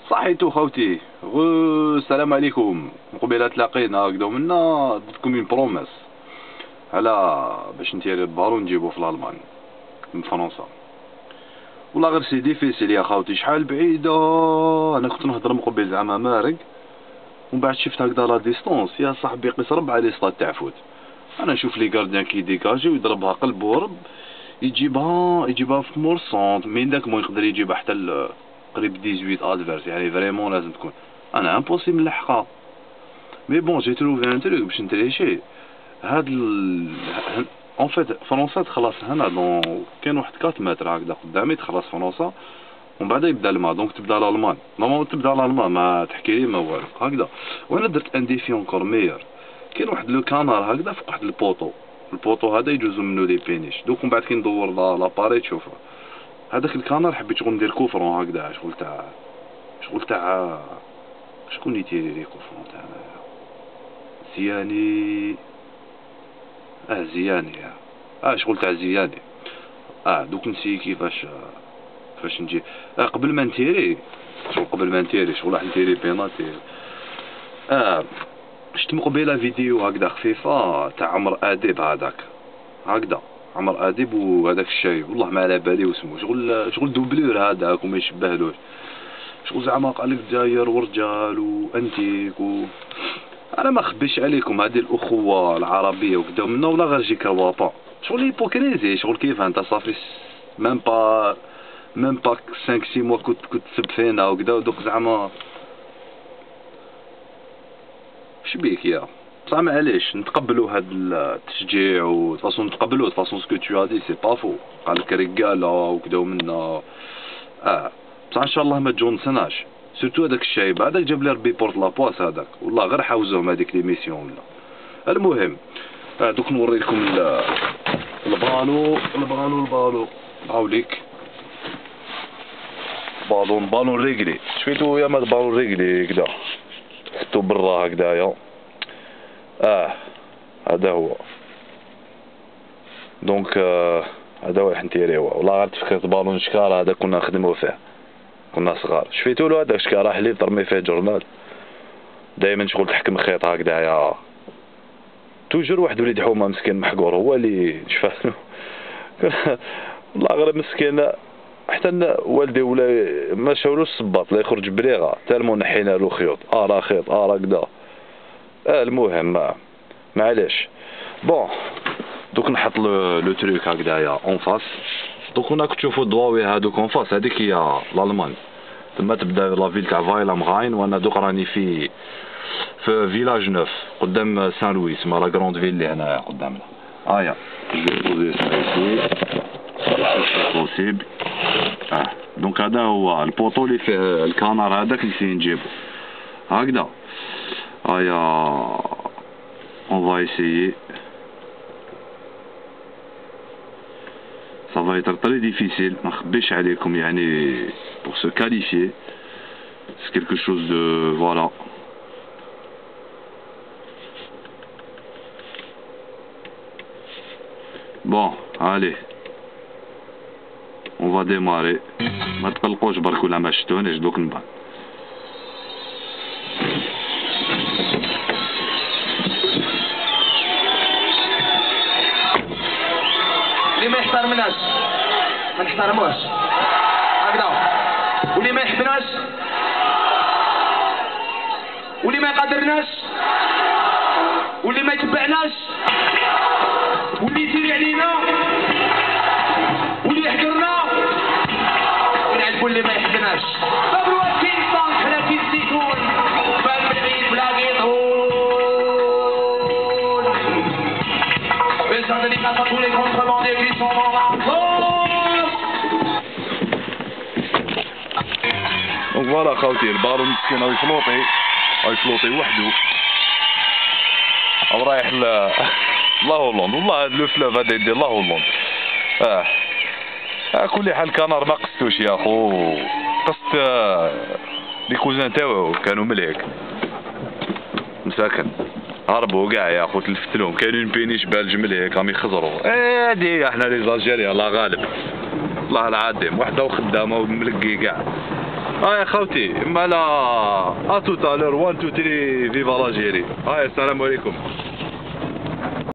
صحيتو خوتي السلام عليكم. قبيله تلاقينا هكذا منا درتكم من بروميس على باش نتيري البالون نجيبو في الالمان من فرنسا. والله غير سي ديفيسيل يا خوتي، شحال بعيده. انا كنت نهضر مقبل زعما مارق، ومن بعد شفت هكذا لا ديستونس يا صاحبي قيس ربع لي سطات تاع فوت. انا نشوف لي غارديان كي ديكاجي ويضربها قلب ورب، يجيبها في مور سونت، مين داك مو يقدر يجيبها حتى قريب 18 ادفيرس، يعني فريمون لازم تكون انا امبوسيبل نلحقها. مي بون جي تروفي ان تروك باش نتريشي هاد اون فيت فرنسا تخلص هنا دون كاين واحد 4 متر هكذا قدامي تخلص فرنسا، ومن بعد يبدا الماء، دونك تبدا الالمان. نورمالمون تبدا الالمان ما تحكي لي ما والو هكذا. وانا درت ان ديفي اونكور ميور، كاين واحد لو كانار هكذا فوق واحد البوطو هذا يجوزو منو لي بينيش، دوك من بعد كي ندور لاباري تشوفه هذاك الكانار. حبيت شغل ندير كوفرون هكذا، شغل تاع شكون يتيري لي كوفرون تاع زياني. زياني شغل تاع زياني. دوك نسي كيفاش نجي قبل ما نتيري، شغل راح نتيري بيناتي. شفت مقبله فيديو هكذا خفيفه تاع عمر اديب، هكذا عمر اديب وهذاك الشايب، والله ما على بالي واسمو، شغل دوبلور هذاك وما يشبهلوش، شغل زعما قالك داير ورجال وانتيك انا ما خبيش عليكم هذه الاخوه العربيه وكذا منا ولا غير جي كوابا، شغل هيبوكريزي، شغل كيف انت صافي ميم با 5 6 موا كنت تسب فينا وكذا، ودوك زعما شبيك يا صح. معليش نتقبلوا هاد التشجيع وفاصون نتقبلوا فاصون سكو تو هادي سي با فو، قالك رجاله وكذا ومنا بصح ان شاء الله ما تجونسناش. سيرتو هذاك الشايب هذاك جاب لي ربي بورت لابواس هذاك، والله غير حاوزوهم هذيك ليميسيون ولا. المهم دوك نوري لكم البالو هاوليك بالون ريغلي، شفيتو يا ما بالون ريغلي كدا حطو برا هكذايا. هذا هو دونك هذا هو راح نتيريوه. والله غير تفكرت بالون شكار هذا كنا نخدمو فيه كنا صغار، شفيتولو هذاك شكار حليب ترمي فيه جورنال دايما شغل تحكم خيط هكذايا، توجور واحد وليد حومه مسكين محقور هو اللي شفالو. والله غير مسكين حتى والدي ولا ما شاولوش الصباط لا يخرج بريغه تالمو نحينا له خيوط راه خيط راه كدا. المهم معليش بون دوك نحط لو تروك هكذايا اون فاس. دوك هناك تشوفوا الضواوي هادوك اون فاس، هذيك هي الالمان، ثم تبدا لا فيل تاع فايلا مغاين، وانا دوك راني في فيلاج نوف قدام سان لوي، اسمها لا غروند فيل اللي هنا قدامنا. جو بوزي سا ايسي بوسيبل. دونك هذا هو البوطو اللي فيه الكانار هذاك اللي نجيبو هكذا. on va essayer. Ça va être très difficile, ما نخبيش عليكم يعني pour se qualifier c'est quelque chose de voilà. Bon allez on va démarrer. ما تقلقوش برك ولا ما شفتونيش دوك نبان. اللي ما يحترمناش ما نحترموش هكذا، واللي ما يحبناش واللي ما يقدرناش واللي ما يتبعناش واللي يدير علينا واللي يحقرنا ونعذبو اللي ما يحبناش. مبروك كاين صانك حنا كاين الزيتون بان بالعيد بلا قيطون بيسان ديكاس à tous les contrebandiers qui sont dans la France. دونك فوالا خاوتي البالون مسكين هاو يفلوطي وحدو او رايح لا هولندا. والله هاد لو فلوف هذا يدير لا هولندا. كل حال كانار ما قصتوش يا خو، قصت لي كوزان تاوعو كانوا مليك مساكن هربوا كاع يا خو، تلفتلهم كاينين بينيش بالج مليك راهم يخزروا. هادي احنا لي زالجيريا الله غالب، الله العظيم وحده وخدامه وملقي كاع يا خوتي مالا ا توتالور 1 2 3 فيفا لاجيري. السلام عليكم.